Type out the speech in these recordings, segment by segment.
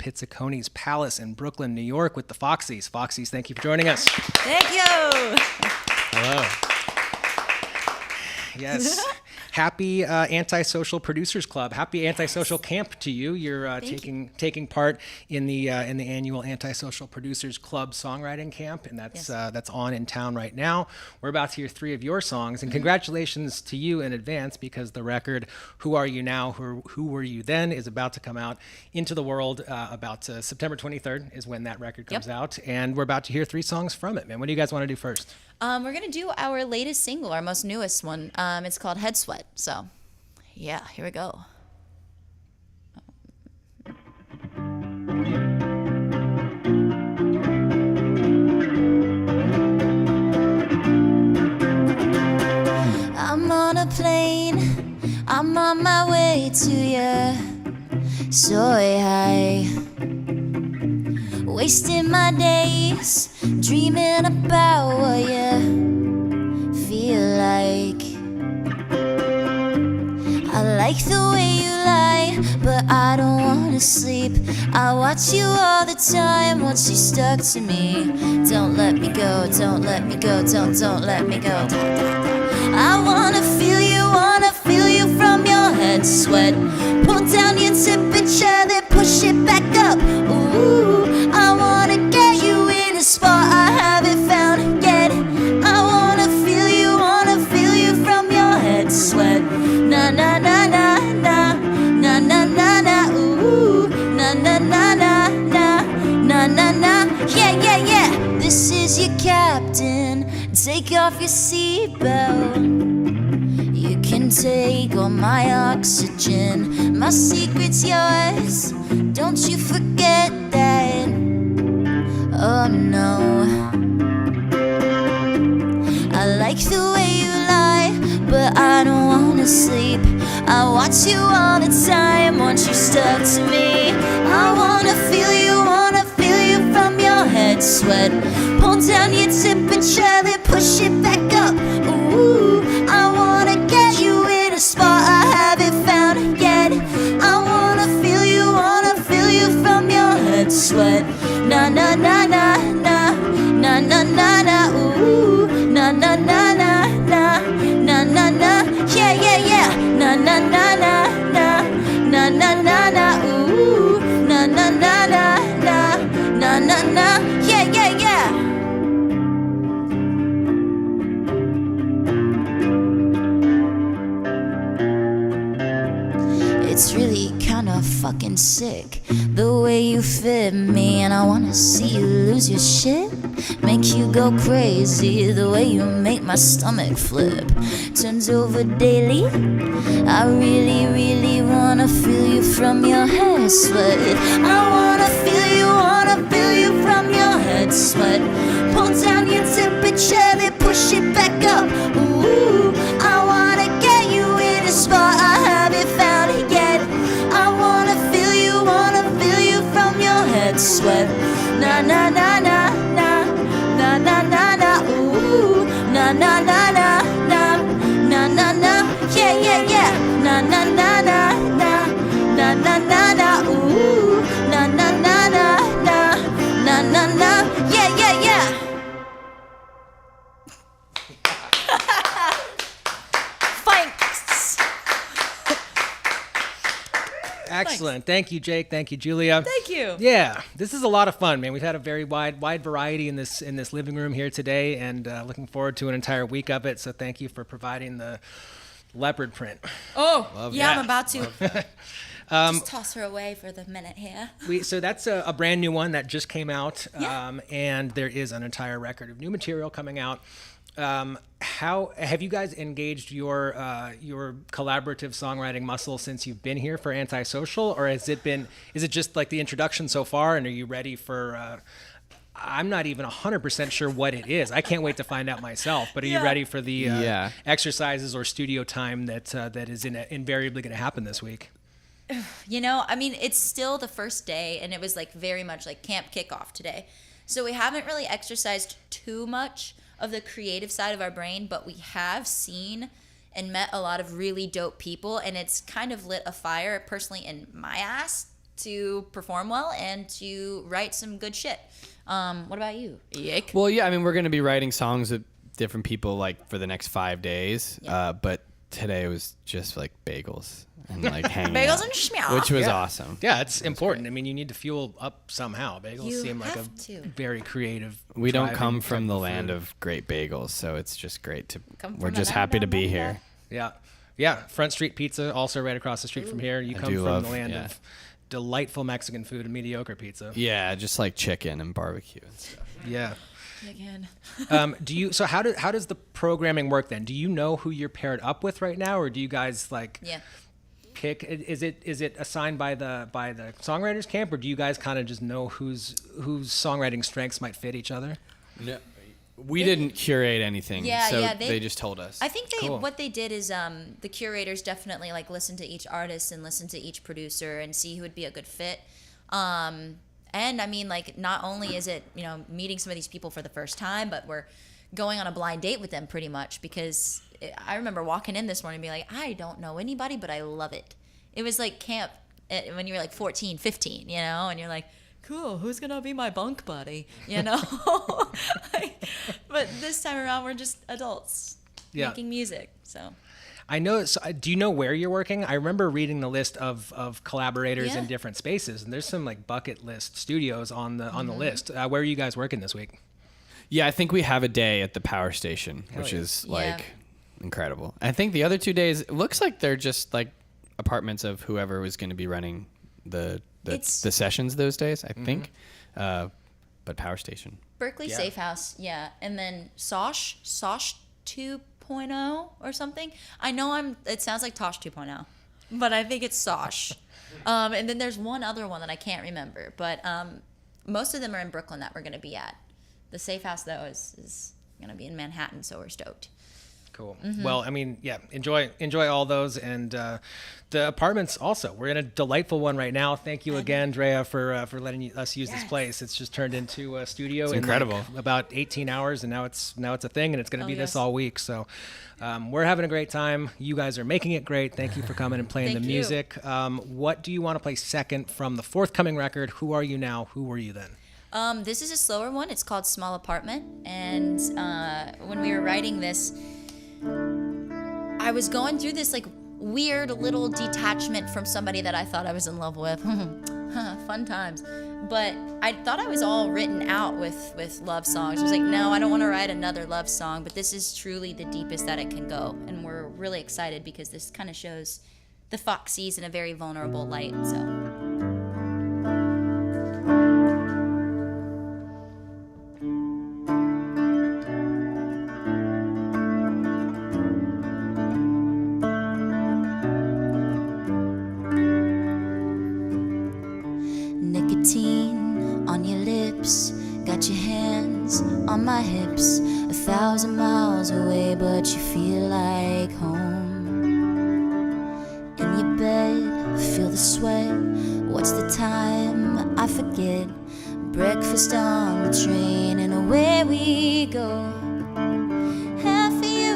Pizziconi's Palace in Brooklyn, New York with the Foxies. Foxies, thank you for joining us. Thank you. Hello. Yes. Happy Antisocial Producers Club. Happy Antisocial Camp to you. You're taking part in the annual Antisocial Producers Club Songwriting Camp, and that's on in town right now. We're about to hear 3 of your songs, and congratulations to you in advance because the record "Who Are You Now, Who Were You Then" is about to come out into the world. About September 23rd is when that record comes out, and we're about to hear 3 songs from it. Man, what do you guys want to do first? We're going to do our latest single, our most newest one. It's called Head Sweat. So, yeah, here we go. I'm on a plane, I'm on my way to ya, Soria. Wasting my days, dreaming about what you feel like. I like the way you lie, but I don't wanna sleep. I watch you all the time once you stuck to me. Don't let me go, don't let me go, don't let me go. I wanna feel you from your head sweat. Pull down your temperature, then push it back up. Ooh, I wanna get you in a spot I haven't found yet. I wanna feel you from your head sweat. Na na na na na na na na na. Ooh, na na na na na na na na. Yeah yeah yeah. This is your captain. Take off your seatbelt. You can take all my oxygen. My secret's yours. Don't you forget that. Oh no. I like the way you lie, but I don't wanna sleep. I watch you all the time once you stuck to me. I wanna feel you from your head sweat. Pull down your temperature, then push it back up. Ooh, I wanna get you in a spot I haven't found yet. I wanna feel you from your head sweat. Na na na na na na na na na. Ooh, na na na na na na na na. Yeah yeah yeah. Na na na na na na na na na. Ooh, na na na na na na na na. Yeah yeah yeah. It's really kinda fucking sick, the way you fit me, and I wanna see you lose your shit. Make you go crazy, the way you make my stomach flip. Turns over daily. I really, really wanna feel you from your head sweat. I wanna feel you from your head sweat. Pull down your temperature, then push it back up. Ooh, I wanna get you in a spot I haven't found yet. I wanna feel you from your head sweat. Na na na na na na na na na. Ooh, na na na na na na na na. Yeah yeah yeah. Na na na na na na na na na. Ooh, na na na na na na na na. Yeah yeah yeah. Thanks. Excellent. Thank you, Jake. Thank you, Julia. Thank you. Yeah, this is a lot of fun, man. We've had a very wide variety in this living room here today, and looking forward to an entire week of it. So thank you for providing the leopard print. Oh, Love yeah, that. I'm about to just toss her away for the minute here. So that's a brand new one that just came out, Yeah. and there is an entire record of new material coming out. How have you guys engaged your collaborative songwriting muscle since you've been here for Antisocial, or is it just like the introduction so far, and are you ready for? I'm not even 100% sure what it is. I can't wait to find out myself. But are you ready for the exercises or studio time that is invariably going to happen this week? You know, I mean, it's still the first day, and it was like very much like camp kickoff today. So we haven't really exercised too much of the creative side of our brain, but we have seen and met a lot of really dope people, and it's kind of lit a fire personally in my ass to perform well and to write some good shit. What about you, Eek? Well, yeah, I mean, we're going to be writing songs with different people like for the next 5 days. But today was just like bagels and like hanging Bagels out, and schmeow. which was awesome. Yeah, it's important. I mean, you need to fuel up somehow. Bagels You seem like a have to. very creative. We don't driving come from type the of land food. of great bagels, so it's just great to. Come We're from just the happy to land be of here. Yeah. Front Street Pizza, also right across the street from here. You come do from love- the land yeah. of delightful Mexican food and mediocre pizza. Yeah, just like chicken and barbecue and stuff. Yeah. Again. So how does the programming work then? Do you know who you're paired up with right now, or do you guys like Yeah. pick? Is it assigned by the songwriters camp, or do you guys kind of just know whose songwriting strengths might fit each other? No, we didn't curate anything. Yeah, so yeah, they just told us. I think Cool. what they did is the curators definitely like listen to each artist and listen to each producer and see who would be a good fit. And I mean, like, not only is it, meeting some of these people for the first time, but we're going on a blind date with them pretty much, because I remember walking in this morning and being like, I don't know anybody, but I love it. It was like camp when you were like 14, 15, and you're like, cool, who's going to be my bunk buddy, But this time around, we're just adults making music, so. I know. So, do you know where you're working? I remember reading the list of collaborators in Yeah. different spaces, and there's some like bucket list studios on the Mm-hmm. list. Where are you guys working this week? Yeah, I think we have a day at the power station, which yeah. is Yeah. like incredible. I think the other 2 days, it looks like they're just like apartments of whoever was going to be running the sessions those days, I think. But power station. Berkeley Yeah. Safe House, yeah. And then Sosh 2.0 or something. I know it sounds like Tosh 2.0, but I think it's Sosh. And then there's one other one that I can't remember, but most of them are in Brooklyn that we're going to be at. The Safe House, though, is going to be in Manhattan, so we're stoked. Cool. Mm-hmm. Well, I mean, yeah, enjoy all those, and the apartments also. We're in a delightful one right now. Thank you again, Drea, for letting us use this place. It's just turned into a studio. It's incredible. Like about 18 hours, and now it's a thing, and it's going to be this yes. all week. So we're having a great time. You guys are making it great. Thank you for coming and playing the Thank you. music. What do you want to play second from the forthcoming record? Who Are You Now? Who Were You Then? This is a slower one. It's called Small Apartment. And when we were writing this, I was going through this like weird little detachment from somebody that I thought I was in love with. Fun times. But I thought I was all written out with love songs. I was like, no, I don't want to write another love song, but this is truly the deepest that it can go. And we're really excited because this kind of shows the Foxies in a very vulnerable light. So. Nicotine on your lips, got your hands on my hips, 1,000 miles away, but you feel like home. In your bed, feel the sweat. What's the time? I forget. Breakfast on the train, and away we go. Half of you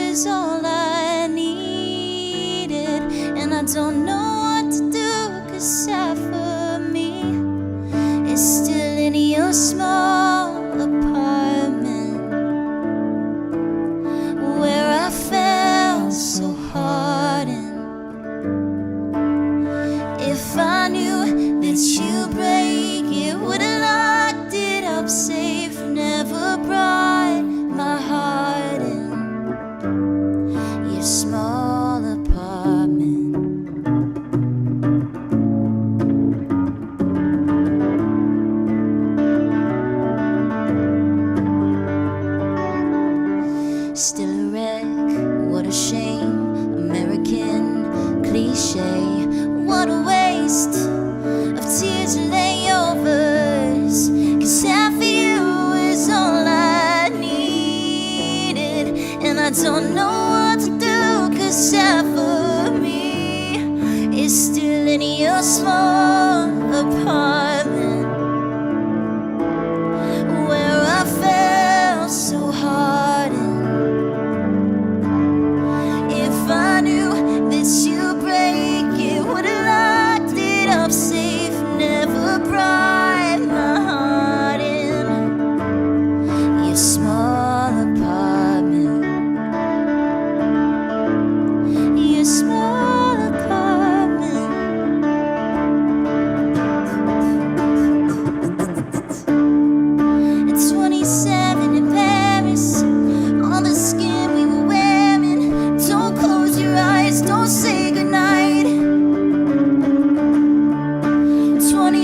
is all I needed, and I don't know what to do, 'cause half of me is still in your small apartment, where I felt so hardened. If I knew that you break it, would've locked it up safe, never brought my heart in your small apartment. Still a wreck, what a shame. American cliche, what a waste of tears and layovers. 'Cause half of you is all I needed, and I don't know what to do, 'cause half of me is still in your small apartment, where I felt so hardened. If I knew that you break it, would've locked it up safe,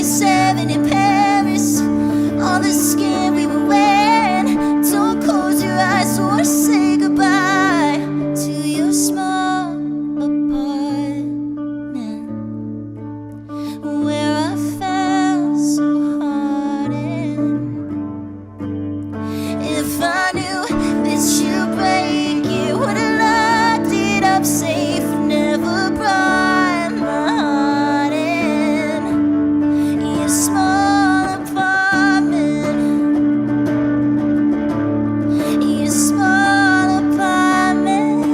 27 in Paris. All the skin we were wearing. Don't close your eyes or say goodbye to your small apartment where I felt so hardened. If I knew this you'd break it, would've locked it up safe, never brought my heart in. Your small apartment, your small apartment,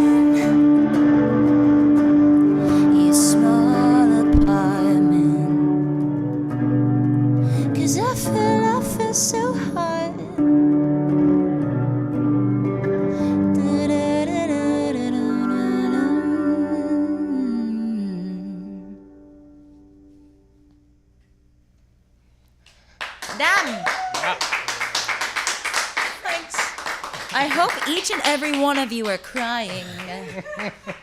your small apartment. 'Cause I feel so hard. Damn. Thanks. I hope each and every one of you are crying.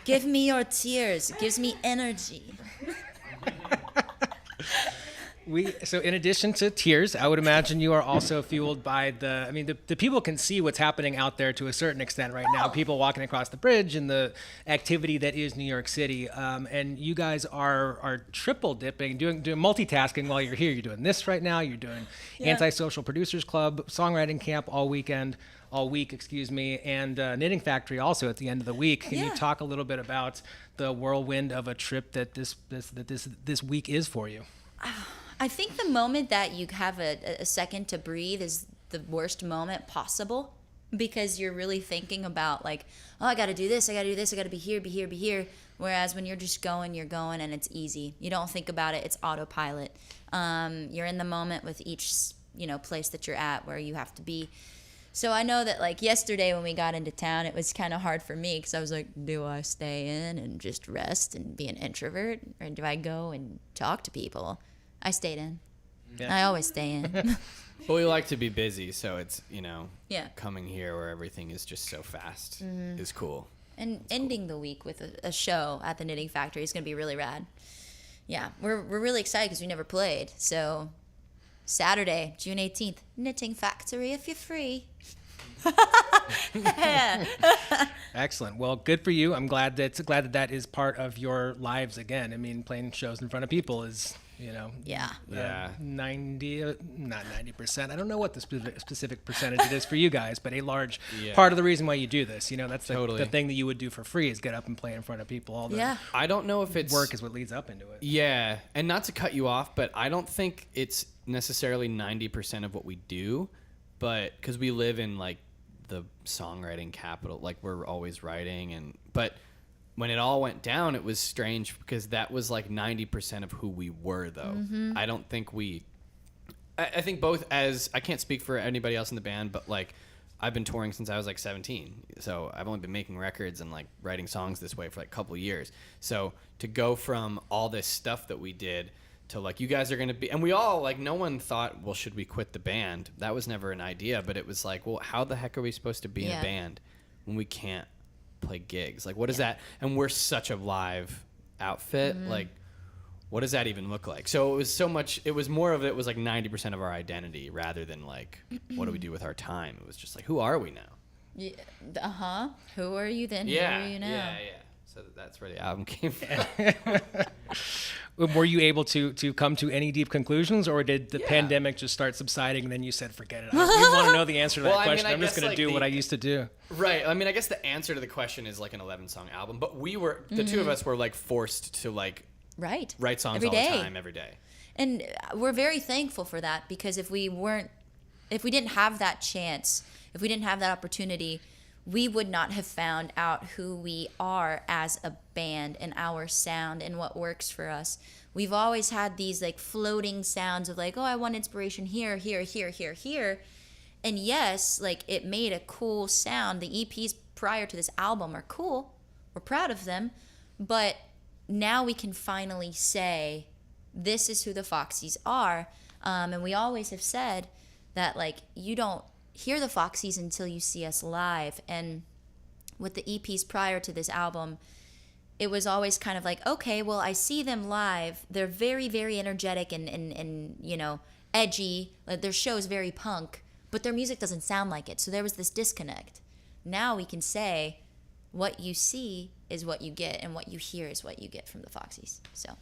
Give me your tears. It gives me energy. So in addition to tears, I would imagine you are also fueled by the people can see what's happening out there to a certain extent right now. People walking across the bridge and the activity that is New York City. And you guys are triple dipping, doing multitasking while you're here. You're doing this right now. You're doing Antisocial Producers Club, Songwriting Camp all week, and Knitting Factory also at the end of the week. Can you talk a little bit about the whirlwind of a trip that this week is for you? I think the moment that you have a second to breathe is the worst moment possible, because you're really thinking about like, oh, I got to do this, I got to do this, I got to be here. Whereas when you're just going, you're going, and it's easy. You don't think about it. It's autopilot. You're in the moment with each, place that you're at where you have to be. So I know that like yesterday when we got into town, it was kind of hard for me because I was like, do I stay in and just rest and be an introvert, or do I go and talk to people? I stayed in. Yeah. I always stay in. But we like to be busy, so it's, Yeah. coming here where everything is just so fast is cool. And ending the week with a show at the Knitting Factory is going to be really rad. Yeah, we're really excited because we never played. So Saturday, June 18th, Knitting Factory if you're free. Excellent. Well, good for you. I'm glad that is part of your lives again. I mean, playing shows in front of people is, 90%. I don't know what the specific percentage it is for you guys, but a large part of the reason why you do this. That's the thing that you would do for free is get up and play in front of people. All the I don't know if it's work is what leads up into it. Yeah, and not to cut you off, but I don't think it's necessarily 90% of what we do, but because we live in like the songwriting capital, like we're always writing, but when it all went down, it was strange because that was like 90% of who we were, though. Mm-hmm. I don't think I think both, as I can't speak for anybody else in the band, but like I've been touring since I was like 17, so I've only been making records and like writing songs this way for like a couple of years. So to go from all this stuff that we did to like, you guys are going to be, and we all like, no one thought, well, should we quit the band? That was never an idea, but it was like, well, how the heck are we supposed to be in a band when we can't play gigs? Like, what is that? And we're such a live outfit. Mm-hmm. Like, what does that even look like? So it was more of it was like 90% of our identity rather than like, what do we do with our time? It was just like, who are we now? Yeah. Who are you then? Yeah. Who are you now? Yeah. So that's where the album came from. Were you able to come to any deep conclusions, or did the pandemic just start subsiding and then you said, forget it? I want to know the answer to that question. I'm just going to do what I used to do. Right. I mean, I guess the answer to the question is like an 11-song album, but the two of us were like forced to like write songs all the time, every day. And we're very thankful for that, because if we didn't have that chance, if we didn't have that opportunity, we would not have found out who we are as a band and our sound and what works for us. We've always had these like floating sounds of like, oh, I want inspiration here. And yes, like it made a cool sound. The EPs prior to this album are cool. We're proud of them. But now we can finally say, this is who the Foxies are. And we always have said that like, you don't hear the Foxies until you see us live. And with the EPs prior to this album, it was always kind of like, okay, well, I see them live. They're very, very energetic and you know, edgy. Like, their show is very punk, but their music doesn't sound like it. So there was this disconnect. Now we can say what you see is what you get, and what you hear is what you get from the Foxies. So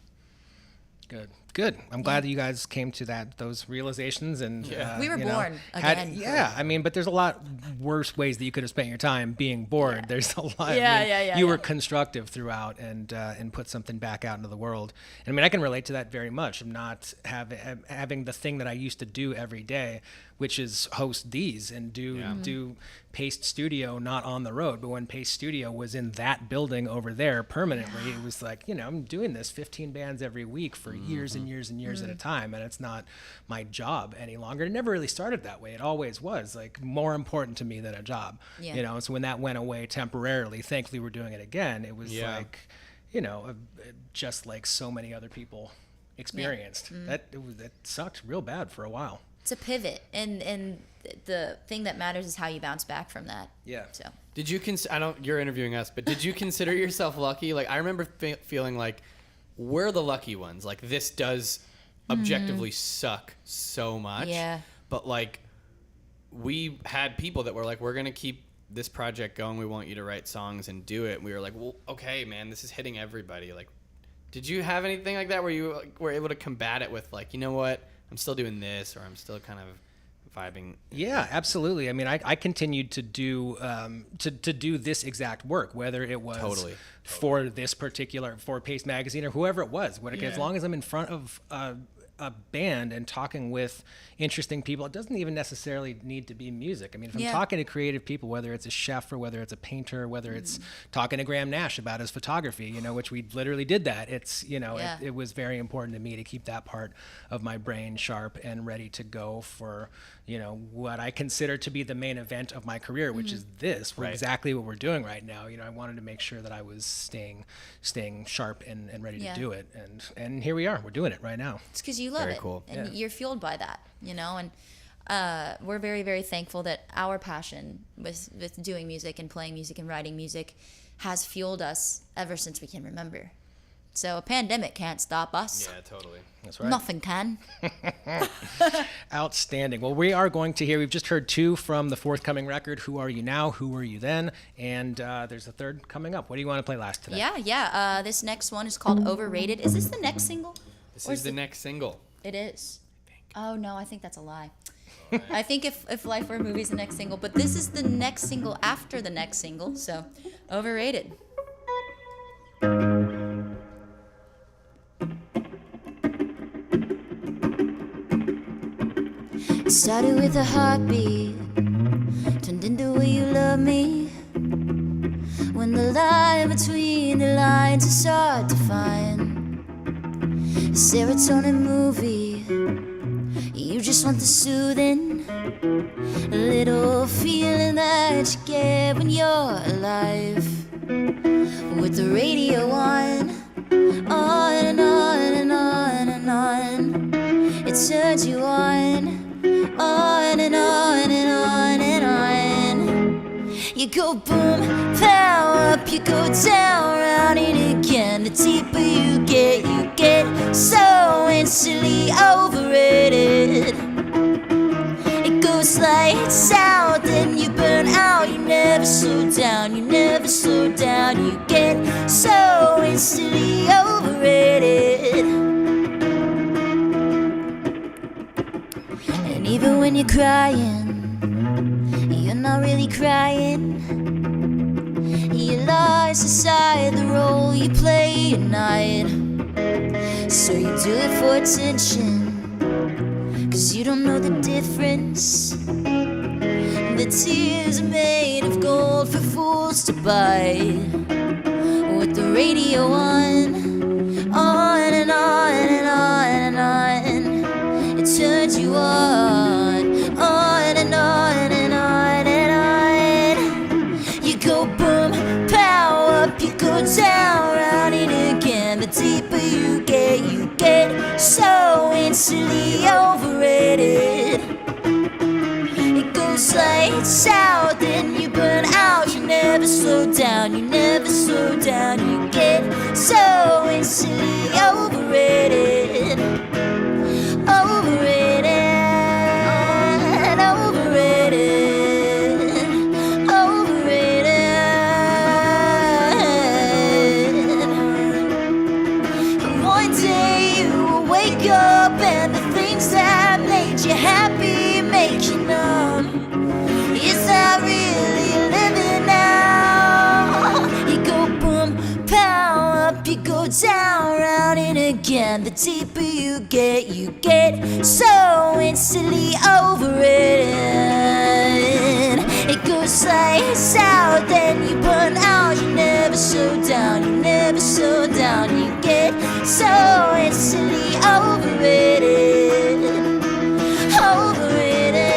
Good. I'm glad that you guys came to those realizations, and we were you know, born again. I mean, but there's a lot worse ways that you could have spent your time being bored. Yeah. There's a lot. You were constructive throughout, and put something back out into the world. And I mean, I can relate to that very much. I'm not having the thing that I used to do every day, which is host these and do Paste Studio, not on the road, but when Paste Studio was in that building over there permanently, it was like, you know, I'm doing this 15 bands every week for years and years and years at a time, and it's not my job any longer. It never really started that way. It always was like more important to me than a job, you know. So when that went away temporarily, thankfully we're doing it again. It was like, you know, just like so many other people experienced. That sucked real bad for a while. it's a pivot, and the thing that matters is how you bounce back from that. Yeah. So Did you you're interviewing us, but did you consider yourself lucky? Like, I remember feeling like we're the lucky ones. Like, this does objectively suck so much. Yeah. But like, we had people that were like, we're going to keep this project going. We want you to write songs and do it. And we were like, well, okay, man, this is hitting everybody. Like, did you have anything like that where you were able to combat it with like, you know what, I'm still doing this, or I'm still kind of vibing? Yeah, absolutely. I mean, I continued to do to do this exact work, whether it was for this particular, for Paste Magazine or whoever it was. As long as I'm in front of a band and talking with interesting people, it doesn't even necessarily need to be music. I mean, if I'm talking to creative people, whether it's a chef or whether it's a painter, whether it's talking to Graham Nash about his photography, you know, which we literally did that. It's, you know, it was very important to me to keep that part of my brain sharp and ready to go for, you know, what I consider to be the main event of my career, which is this, for exactly what we're doing right now. You know, I wanted to make sure that I was staying sharp and ready to do it. And here we are, we're doing it right now. it's because you love Very it, cool. and you're fueled by that, you know. And we're very, very thankful that our passion with doing music and playing music and writing music has fueled us ever since we can remember. So a pandemic can't stop us. Yeah, totally. That's right. Nothing can. Outstanding. Well, we've just heard two from the forthcoming record, Who Are You Now, Who Were You Then? And there's a third coming up. What do you want to play last today? Yeah. This next one is called Overrated. Is this the next single? This is the next single. It is. Oh, no, I think that's a lie. I think if Life Were a Movie is the next single, but this is the next single after the next single, so Overrated. It started with a heartbeat, turned into the way you love me. When the line between the lines is hard to find, a serotonin movie, you just want the soothing, a little feeling that you get when you're alive. With the radio on and on and on and on, it turns you on and on and on and on. You go boom, power up, you go down, round it again. The deeper you get so instantly overrated. It goes lights out, then you burn out. You never slow down, you never slow down. You get so instantly overrated. And even when you're crying, you're not really crying. You lost inside the role you play at night. So you do it for attention, 'cause you don't know the difference. The tears are made of gold for fools to buy. With the radio on and on and on and on, it turns you on and on and on and on. You go boom, power up, you go down, round it again. The deeper you get so instantly overrated. It goes lights out, then you burn out. You never slow down, you never slow down. You get so instantly overrated. Overrated, overrated, overrated. One day you will wake up and the things that made you happy make you numb. Is that really living now? You go boom, pow, up you go down, round and again. The deeper you get so instantly overrated. It goes lights out, then you burn out. You never slow down, you never slow down. You get so instantly overrated. Overrated,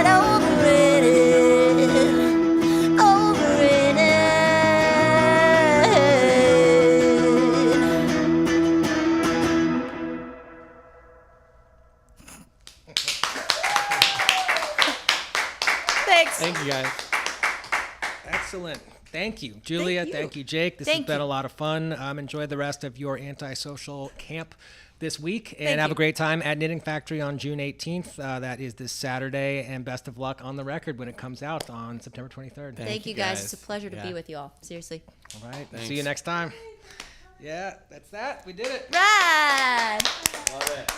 overrated, overrated. Thanks. Thank you, guys. Excellent. Thank you, Julia. Thank you, Jake. This has been a lot of fun. Enjoy the rest of your antisocial camp this week, and have a great time at Knitting Factory on June 18th. That is this Saturday, and best of luck on the record when it comes out on September 23rd. Thank you guys. It's a pleasure to be with you all. Seriously. All right. Thanks. See you next time. Yeah, that's that. We did it. Right. Love it.